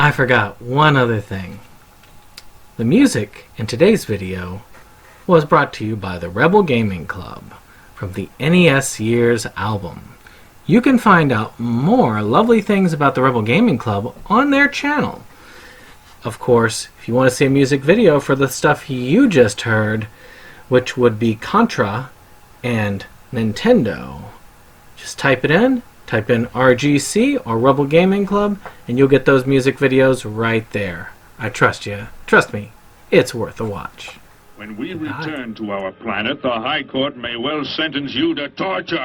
I forgot one other thing. The music in today's video was brought to you by the Rebel Gaming Club from the NES Years album. You can find out more lovely things about the Rebel Gaming Club on their channel. Of course, if you want to see a music video for the stuff you just heard, which would be Contra and Nintendo, just type in RGC or Rebel Gaming Club, and you'll get those music videos right there. I trust you. Trust me, it's worth a watch. When we return to our planet, the High Court may well sentence you to torture.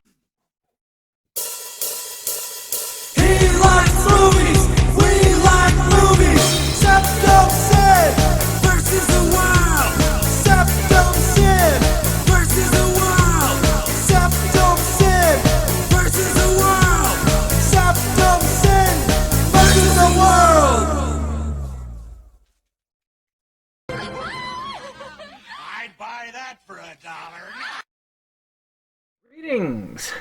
He likes movies, we like movies. Septum Sin versus the world. Septum Sin versus the world. Septum Sin versus the world. Septum Sin versus the world. I'd buy that for $1. Greetings!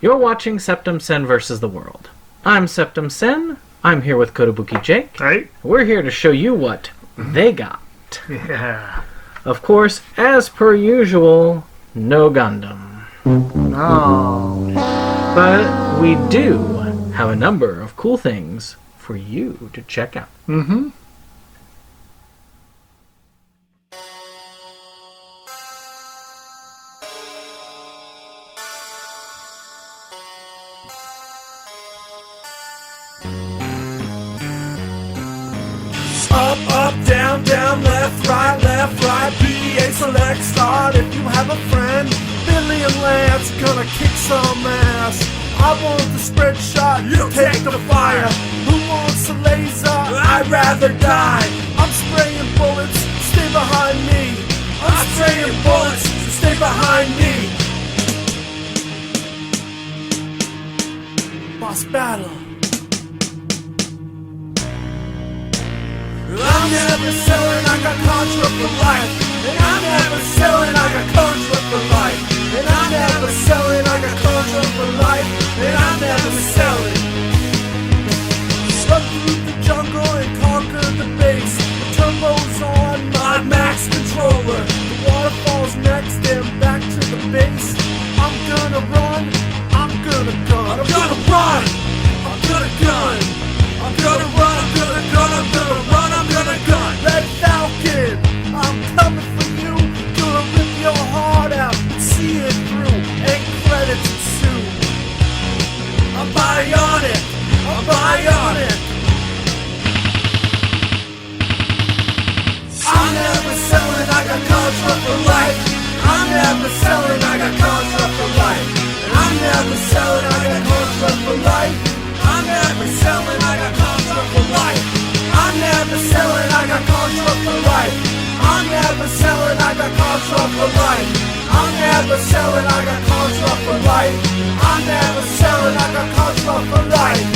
You're watching Septum Sen versus the World. I'm Septum Sen. I'm here with Kotobuki Jake. Hey. We're here to show you what they got. Yeah. Of course, as per usual, no Gundam. No. But we do have a number of cool things for you to check out. Mm-hmm. Up, up, down, down, left, right, BA select, start if you have a friend. Billy and Lance gonna kick some ass. I want the spread shot, you take the fire. Who wants a laser? I'd rather die. I'm spraying bullets, stay behind me. I'm spraying bullets, stay behind me. Boss battle. I'm never selling, I got Contra for life. And I'm never selling, I got Contra for life. And I'm never selling, I got Contra for life. And I'm never selling. Run through the jungle and conquer the base. The turbo's on my max controller. The waterfall's next and back to the base. I'm gonna run, I'm gonna gun. I'm gonna run, I'm gonna gun. I'm gonna run, I'm gonna gun, I'm gonna run, I'm gonna gun. Red Falcon, I'm coming for you. Gonna rip your heart out, see it through. End credits ensue. I'm bionic, I'm bionic. I'm never selling, I got Contra for life. I'm never selling, I got Contra for life. And I'm never selling, I got Contra for life. I'm never selling, I got Contra for life. I'm never selling, I got Contra for life. I'm never selling, I got Contra for life. I'm never selling, I got Contra for life. I'm never selling, I got Contra for life.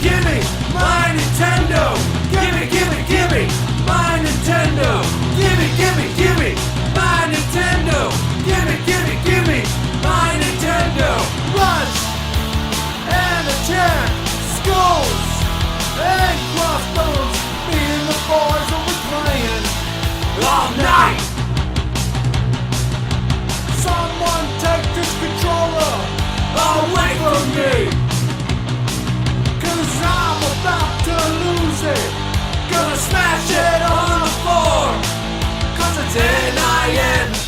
Gimme, my Nintendo. Gimme, my Nintendo. Gimme, my Nintendo. Gimme, my Nintendo. Lunch and attack, skulls and crossbones. Me and the boys will be playing all night. Someone take this controller away from me. I'm about to lose it. Gonna smash it on the floor. Cause it's N-I-N-T-E-N-D-O.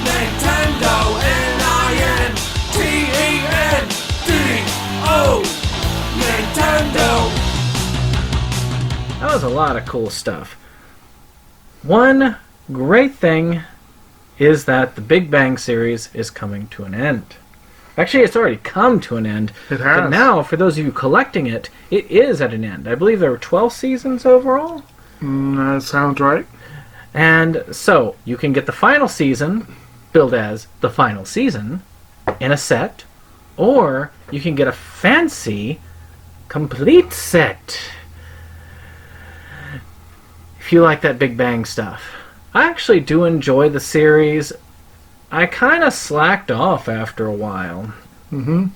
Nintendo. N-I-N-T-E-N-D-O. Nintendo. That was a lot of cool stuff. One great thing is that the Big Bang series is coming to an end. Actually, it's already come to an end. It has. But now, for those of you collecting it, it is at an end. I believe there were 12 seasons overall. That sounds right. And so, you can get the final season, billed as the final season, in a set, or you can get a fancy complete set if you like that Big Bang stuff. I actually do enjoy the series. I kind of slacked off after a while. Mm-hmm.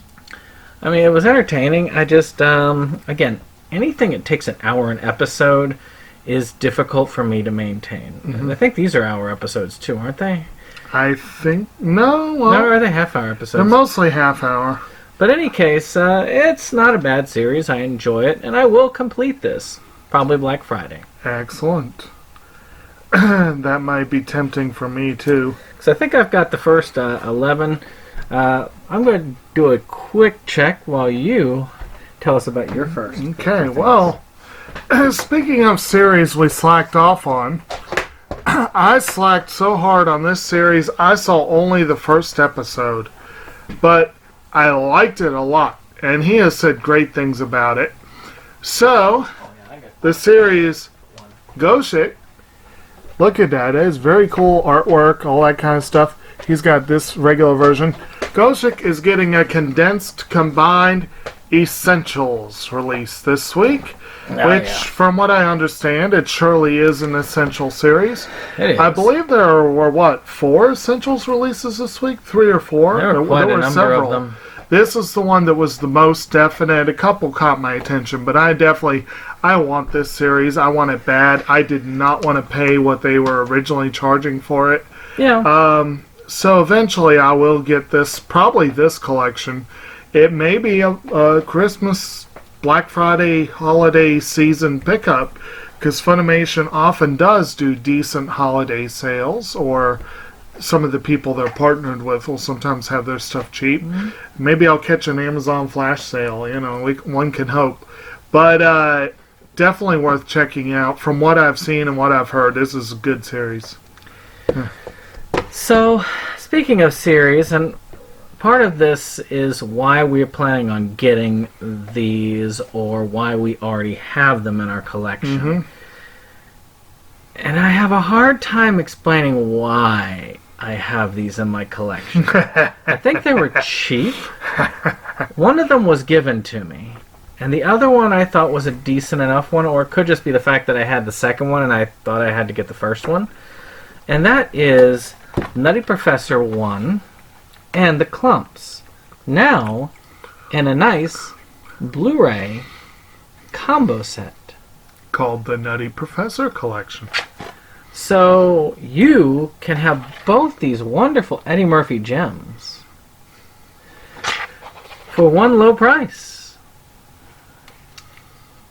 I mean, it was entertaining. I just, again, anything that takes an hour an episode is difficult for me to maintain. Mm-hmm. And I think these are hour episodes too, aren't they? I think... No, well... No, are they half-hour episodes? They're mostly half-hour. But in any case, it's not a bad series. I enjoy it, and I will complete this. Probably Black Friday. Excellent. That might be tempting for me, too. Because I think I've got the first 11. I'm going to do a quick check while you tell us about your first. Okay, well, speaking of series we slacked off on, I slacked so hard on this series, I saw only the first episode. But I liked it a lot, and he has said great things about it. So, the series Koscheck, look at that, it's very cool artwork, all that kind of stuff. He's got this regular version. Koscheck is getting a condensed, combined Essentials release this week, which, from what I understand, it surely is an Essential series. It is. I believe there were, 4 Essentials releases this week? 3 or 4? There were quite a number of them. This is the one that was the most definite. A couple caught my attention, but I want this series. I want it bad. I did not want to pay what they were originally charging for it. Yeah. So eventually I will get this, probably this collection. It may be a Christmas, Black Friday, holiday season pickup, because Funimation often does do decent holiday sales, or some of the people they're partnered with will sometimes have their stuff cheap. Mm-hmm. Maybe I'll catch an Amazon flash sale, one can hope. But definitely worth checking out. From what I've seen and what I've heard, this is a good series. So, speaking of series, and part of this is why we're planning on getting these, or why we already have them in our collection. Mm-hmm. And I have a hard time explaining why I have these in my collection. I think they were cheap. One of them was given to me, and the other one I thought was a decent enough one, or it could just be the fact that I had the second one and I thought I had to get the first one. And that is Nutty Professor 1 and the Clumps. Now, in a nice Blu-ray combo set. Called the Nutty Professor Collection. So you can have both these wonderful Eddie Murphy gems for one low price.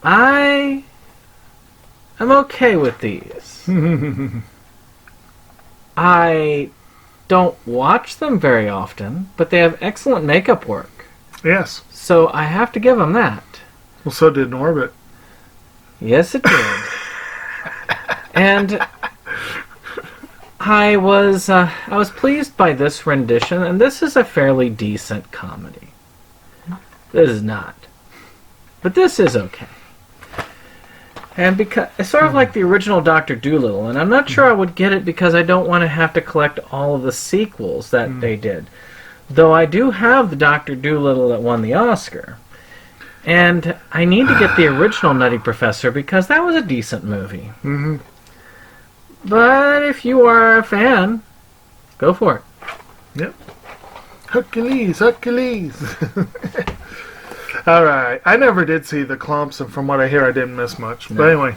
I am okay with these. I don't watch them very often, but they have excellent makeup work. Yes. So I have to give them that. Well, so did Norbit. Yes, it did. And I was pleased by this rendition, and this is a fairly decent comedy. This is not, but this is okay. And because it's sort of like the original Dr. Dolittle, and I'm not sure I would get it because I don't want to have to collect all of the sequels that they did. Though I do have the Dr. Dolittle that won the Oscar. And I need to get the original Nutty Professor because that was a decent movie. Mm-hmm. But if you are a fan, go for it. Yep. Hercules. All right. I never did see the Clumps, and from what I hear, I didn't miss much. No. But anyway,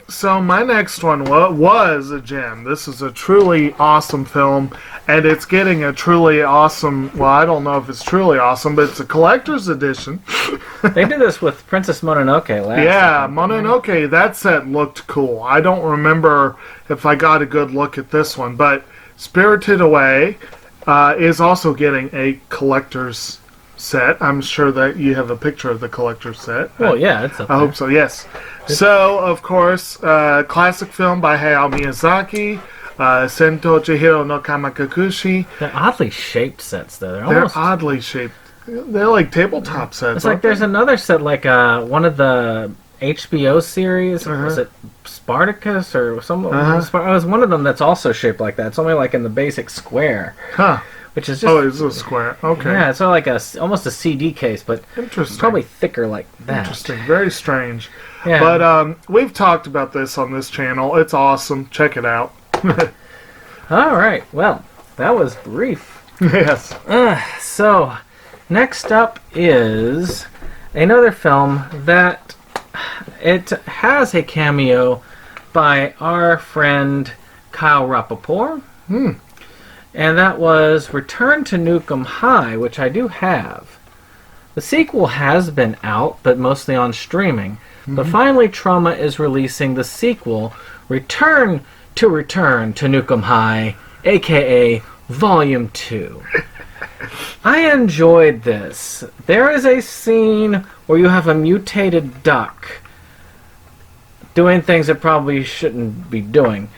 so my next one was a gem. This is a truly awesome film, and it's getting a truly awesome, well, I don't know if it's truly awesome, but it's a collector's edition. They did this with Princess Mononoke last Yeah, Mononoke, that set looked cool. I don't remember if I got a good look at this one, but Spirited Away is also getting a collector's set. I'm sure that you have a picture of the collector's set. Well, yeah, it's up I hope so, yes. So, of course, classic film by Hayao Miyazaki, Sento Chihiro no Kamikakushi. They're oddly shaped sets, though. They're oddly shaped. They're like tabletop sets. It's like there's another set, like one of the HBO series. Was it Spartacus or some? It was one of them that's also shaped like that. It's only like in the basic square. Huh. which is just... Oh, it's a square. Okay. Yeah, it's sort of like almost a CD case, but Interesting. probably thicker like that. Interesting. Very strange. Yeah. But we've talked about this on this channel. It's awesome. Check it out. All right. Well, that was brief. Yes. So, next up is another film that it has a cameo by our friend Kyle Rappaport. And that was Return to Nukem High, which I do have. The sequel has been out, but mostly on streaming. But finally, Trauma is releasing the sequel, Return to Nukem High, aka Volume 2. I enjoyed this. There is a scene where you have a mutated duck doing things it probably shouldn't be doing.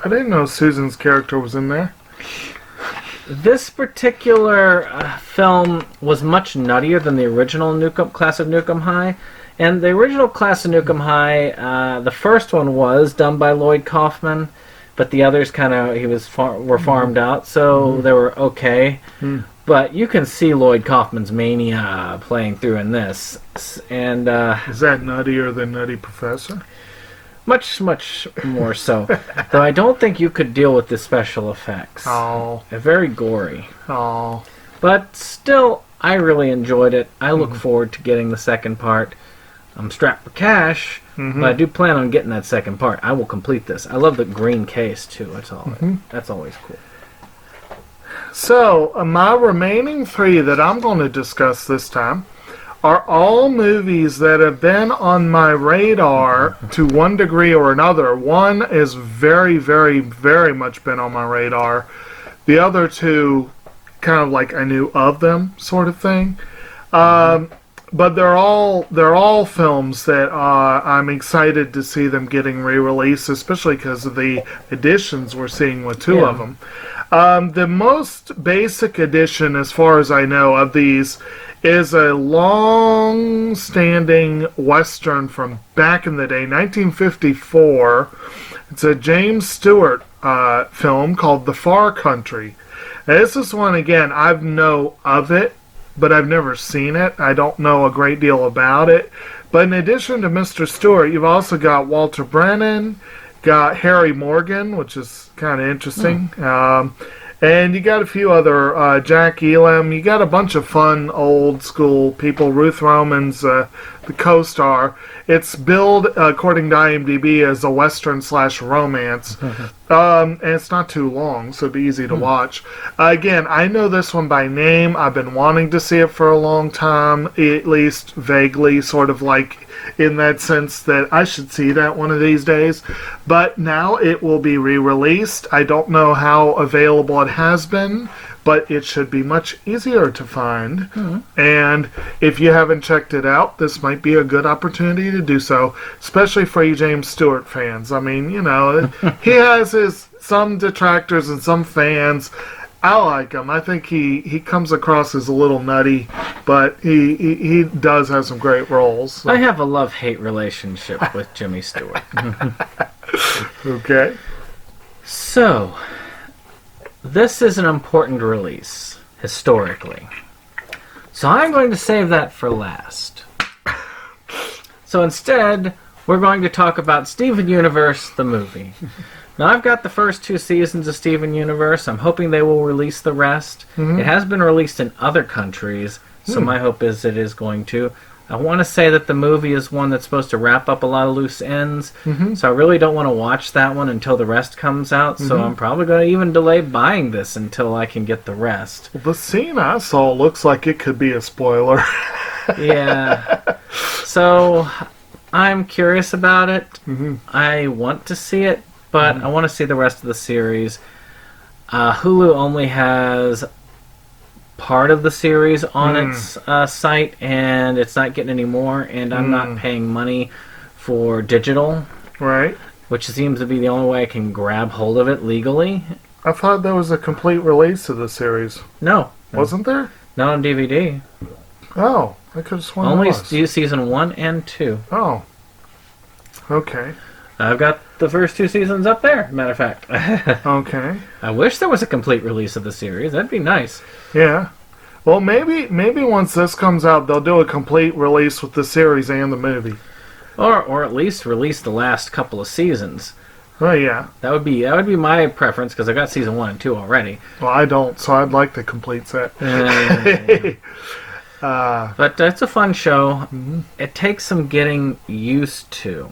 I didn't know Susan's character was in there. This particular film was much nuttier than the original Class of Nukem High. And the original Class of Nukem High, the first one was done by Lloyd Kaufman, but the others kind of were farmed out, so they were okay. But you can see Lloyd Kaufman's mania playing through in this. And is that nuttier than Nutty Professor? Much, much more so. Though I don't think you could deal with the special effects. Oh. They're very gory. Oh. But still, I really enjoyed it. I look forward to getting the second part. I'm strapped for cash, but I do plan on getting that second part. I will complete this. I love the green case, too. That's always cool. So, my remaining three that I'm going to discuss this time are all movies that have been on my radar to one degree or another. One is very, very, very much been on my radar. The other two, kind of like I knew of them, sort of thing. But they're all films that I'm excited to see them getting re-released, especially because of the editions we're seeing with two of them. The most basic edition, as far as I know, of these is a long-standing Western from back in the day, 1954. It's a James Stewart film called The Far Country. Now, this is one, again, I know of it, but I've never seen it. I don't know a great deal about it. But in addition to Mr. Stewart, you've also got Walter Brennan, got Harry Morgan, which is kind of interesting. And you got a few other, Jack Elam. You got a bunch of fun old school people. Ruth Roman's the co-star. It's billed, according to IMDb, as a Western/romance. And it's not too long, so it'd be easy to watch. Again, I know this one by name. I've been wanting to see it for a long time, at least vaguely, sort of like in that sense that I should see that one of these days. But now it will be re-released. I don't know how available it has been, but it should be much easier to find. And if you haven't checked it out, this might be a good opportunity to do so, especially for you James Stewart fans. I mean, you know, he has some detractors and some fans. I like him. I think he comes across as a little nutty, but he does have some great roles. So. I have a love-hate relationship with Jimmy Stewart. Okay. So, this is an important release, historically. So I'm going to save that for last. So instead, we're going to talk about Steven Universe, the movie. Now, I've got the first 2 seasons of Steven Universe. I'm hoping they will release the rest. It has been released in other countries, so my hope is it is going to. I want to say that the movie is one that's supposed to wrap up a lot of loose ends, so I really don't want to watch that one until the rest comes out, so I'm probably going to even delay buying this until I can get the rest. Well, the scene I saw looks like it could be a spoiler. Yeah. So, I'm curious about it. I want to see it, but I want to see the rest of the series. Hulu only has part of the series on its site, and it's not getting any more, and I'm not paying money for digital. Right. Which seems to be the only way I can grab hold of it legally. I thought there was a complete release of the series. No. Wasn't there? Not on DVD. Oh, I could have sworn Only there was. season 1 and 2. Oh. Okay. I've got the first 2 seasons up there, matter of fact. Okay. I wish there was a complete release of the series. That'd be nice. Yeah. Well, maybe once this comes out, they'll do a complete release with the series and the movie. Or at least release the last couple of seasons. Oh, yeah. That would be my preference, because I got season 1 and 2 already. Well, I don't, so I'd like the complete set. But it's a fun show. It takes some getting used to.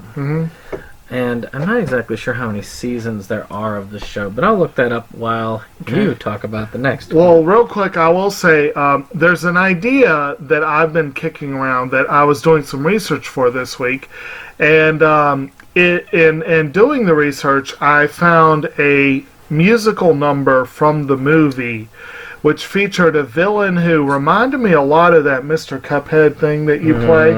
And I'm not exactly sure how many seasons there are of the show, but I'll look that up while you talk about the next one. Well, real quick, I will say there's an idea that I've been kicking around that I was doing some research for this week. And in doing the research, I found a musical number from the movie which featured a villain who reminded me a lot of that Mr. Cuphead thing that you play.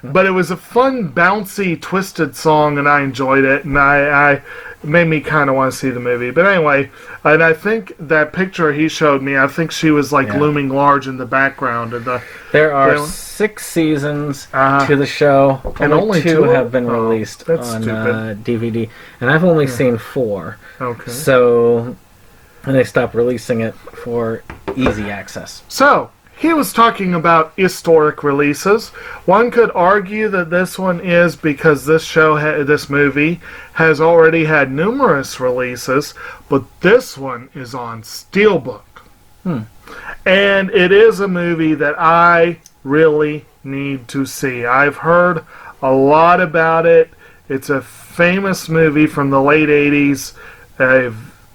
But it was a fun, bouncy, twisted song, and I enjoyed it, and I made me kind of want to see the movie. But anyway, and I think that picture he showed me, I think she was like looming large in the background. And there are 6 seasons to the show, and only 2 have been released on DVD, and I've only seen 4. Okay. So... and they stopped releasing it for easy access. So, he was talking about historic releases. One could argue that this one is because this movie has already had numerous releases, but this one is on Steelbook. And it is a movie that I really need to see. I've heard a lot about it. It's a famous movie from the late 80s,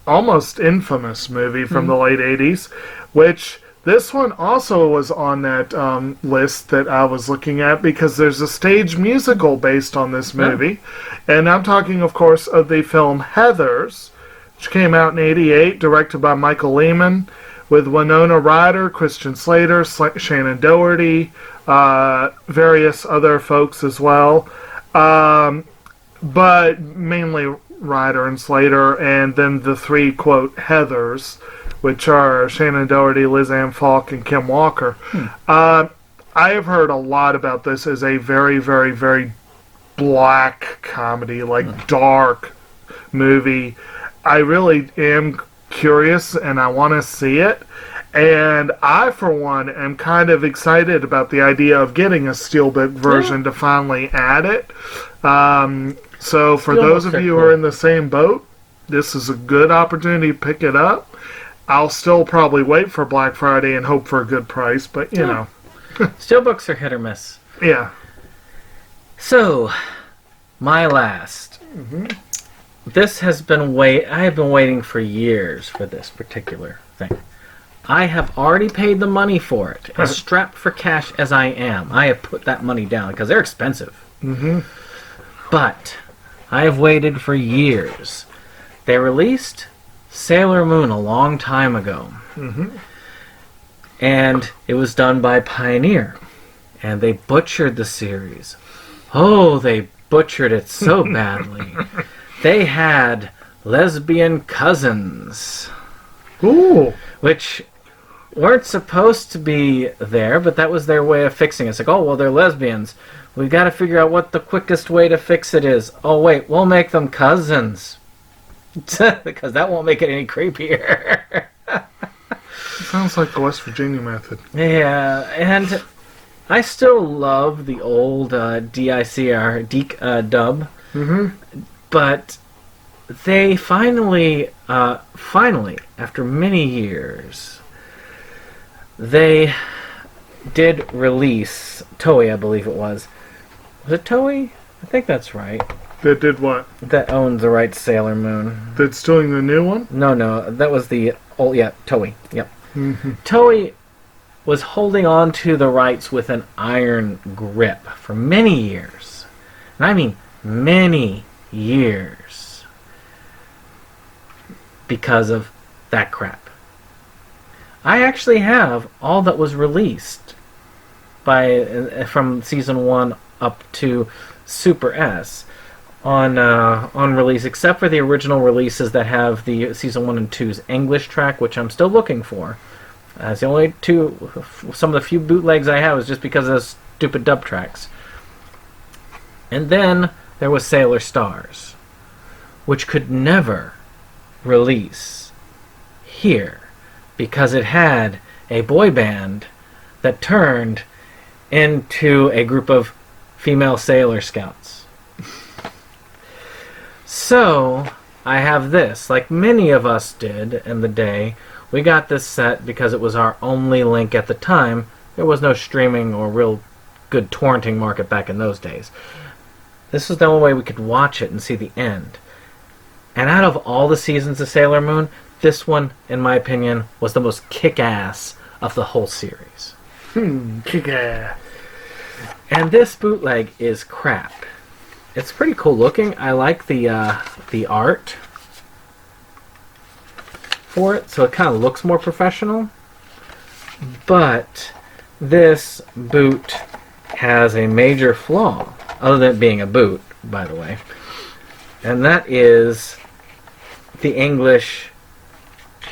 almost infamous movie from the late 80s, which this one also was on that list that I was looking at because there's a stage musical based on this movie. And I'm talking, of course, of the film Heathers, which came out in 88, directed by Michael Lehman, with Winona Ryder, Christian Slater, Shannon Doherty, various other folks as well. But mainly Ryder and Slater, and then the 3, quote, Heathers, which are Shannon Doherty, Liz Ann Falk, and Kim Walker. I have heard a lot about this as a very, very, very black comedy, like dark movie. I really am curious, and I want to see it. And I, for one, am kind of excited about the idea of getting a Steelbook version to finally add it. So for those of you who are in the same boat, this is a good opportunity to pick it up. I'll still probably wait for Black Friday and hope for a good price, but you know. Steelbooks are hit or miss. Yeah. So, my last. This has been I have been waiting for years for this particular thing. I have already paid the money for it. As strapped for cash as I am, I have put that money down because they're expensive. But I have waited for years. They released Sailor Moon a long time ago. And it was done by Pioneer. And they butchered the series. Oh, they butchered it so badly. They had lesbian cousins. Ooh. Which weren't supposed to be there, but that was their way of fixing it. It's like, oh, well, they're lesbians. We've got to figure out what the quickest way to fix it is. Oh, wait, we'll make them cousins. Because that won't make it any creepier. Sounds like the West Virginia method. Yeah, and I still love the old DICR, Deke dub. But they finally, after many years, they did release Toei, I believe it was. Was it Toei? I think that's right. That did what? That owns the rights to Sailor Moon. That's doing the new one? No, that was the old, Toei. Yep. Toei was holding on to the rights with an iron grip for many years. And I mean many years. Because of that crap. I actually have all that was released from season 1 up to Super S on release, except for the original releases that have the season 1 and 2's English track, which I'm still looking for. It's the only some of the few bootlegs I have is just because of those stupid dub tracks. And then there was Sailor Stars, which could never release here because it had a boy band that turned into a group of female Sailor Scouts. So, I have this. Like many of us did in the day, we got this set because it was our only link at the time. There was no streaming or real good torrenting market back in those days. This was the only way we could watch it and see the end. And out of all the seasons of Sailor Moon, this one, in my opinion, was the most kick-ass of the whole series. Kick-ass. And this bootleg is crap. It's pretty cool looking. I like the art for it, so it kind of looks more professional. But this boot has a major flaw, other than it being a boot, by the way. And that is the English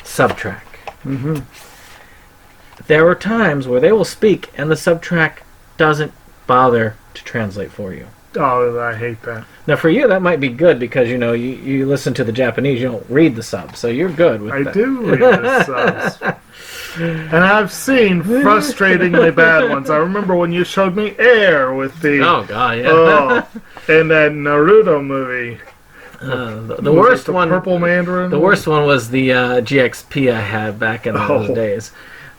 subtrack. Mm-hmm. There are times where they will speak and the subtrack doesn't bother to translate for you. Oh, I hate that. Now, for you, that might be good because, you know, you listen to the Japanese, you don't read the subs, so you're good with that. I do read the subs. And I've seen frustratingly bad ones. I remember when you showed me Air with the... Oh, God, yeah. Oh, and that Naruto movie. The worst one... Purple Mandarin? The worst one was the GXP I had back in those days,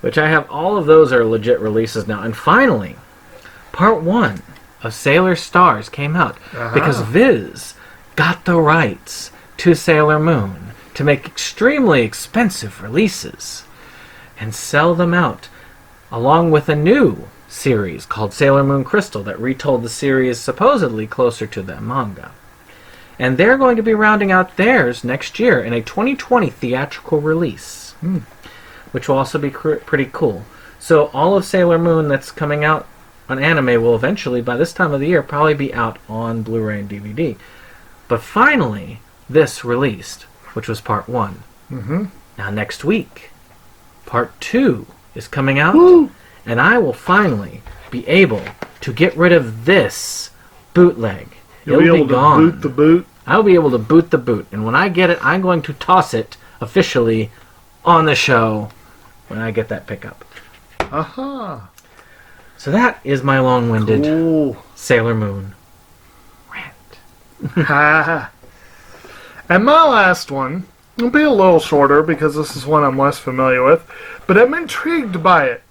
which I have. All of those are legit releases now. And finally, Part 1 of Sailor Stars came out because Viz got the rights to Sailor Moon to make extremely expensive releases and sell them out, along with a new series called Sailor Moon Crystal that retold the series supposedly closer to the manga. And they're going to be rounding out theirs next year in a 2020 theatrical release, which will also be pretty cool. So all of Sailor Moon that's coming out on anime will eventually, by this time of the year, probably be out on Blu-ray and DVD. But finally, this released, which was Part 1. Mm-hmm. Now next week, Part 2 is coming out, and I will finally be able to get rid of this bootleg. You'll be able to boot the boot? I'll be able to boot the boot, and when I get it, I'm going to toss it officially on the show when I get that pickup. Aha! So that is my long-winded Sailor Moon rant. And my last one will be a little shorter because this is one I'm less familiar with, but I'm intrigued by it.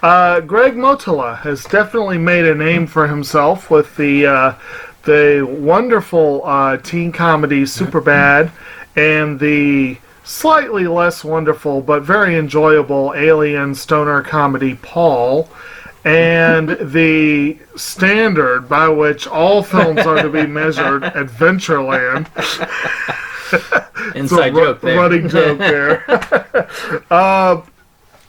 Greg Mottola has definitely made a name for himself with the wonderful teen comedy Superbad and the slightly less wonderful but very enjoyable alien stoner comedy Paul, and the standard by which all films are to be measured, Adventureland. Inside joke there. Running joke there.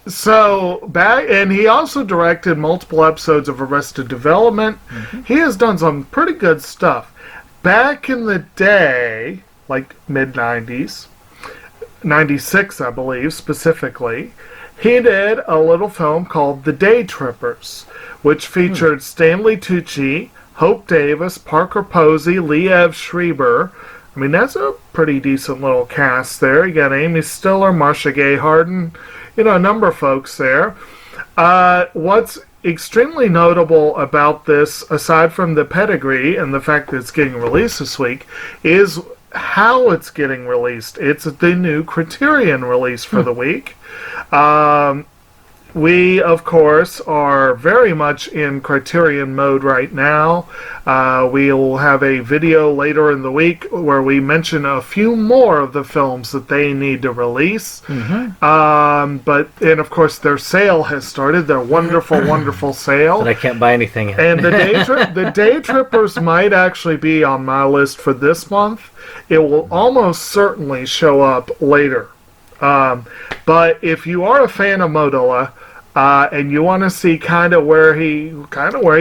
So, and he also directed multiple episodes of Arrested Development. Mm-hmm. He has done some pretty good stuff. Back in the day, like mid-90s, 96 I believe specifically, he did a little film called The Day Trippers, which featured Stanley Tucci, Hope Davis, Parker Posey, Liev Schreiber. I mean, that's a pretty decent little cast there. You got Amy Stiller, Marcia Gay Harden, you know, a number of folks there. What's extremely notable about this, aside from the pedigree and the fact that it's getting released this week, is how it's getting released. It's the new Criterion release for the week. We, of course, are very much in Criterion mode right now. We will have a video later in the week where we mention a few more of the films that they need to release. Mm-hmm. And of course, their sale has started. Their wonderful, wonderful sale. But I can't buy anything. And the Day Trippers might actually be on my list for this month. It will almost certainly show up later. But if you are a fan of Modola, and you want to see kind of where he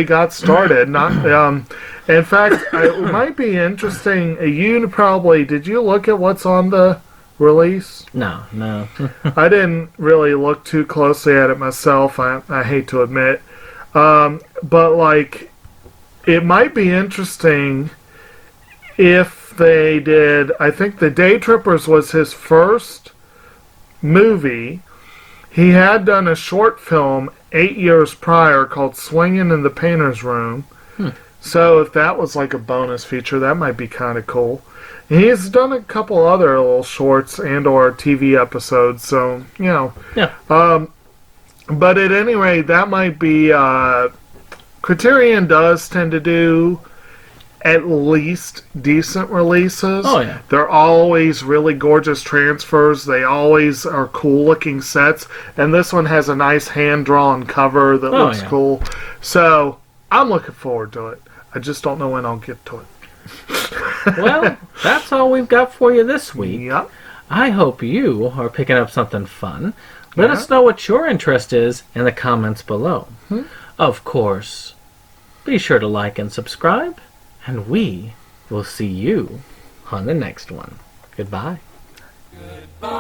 got started, in fact, it might be interesting. Did you look at what's on the release? No. I didn't really look too closely at it myself. I hate to admit, but like, it might be interesting if they did, I think the Day Trippers was his first movie. He had done a short film 8 years prior called Swingin' in the Painter's Room. So if that was like a bonus feature, that might be kind of cool. He's done a couple other little shorts and or TV episodes, so, you know. Yeah. But at any rate, that might be... Criterion does tend to do at least decent releases. Oh, yeah. They're always really gorgeous transfers. They always are cool-looking sets. And this one has a nice hand-drawn cover that looks cool. So, I'm looking forward to it. I just don't know when I'll get to it. Well, that's all we've got for you this week. Yep. I hope you are picking up something fun. Let us know what your interest is in the comments below. Of course, be sure to like and subscribe, and we will see you on the next one. Goodbye. Goodbye.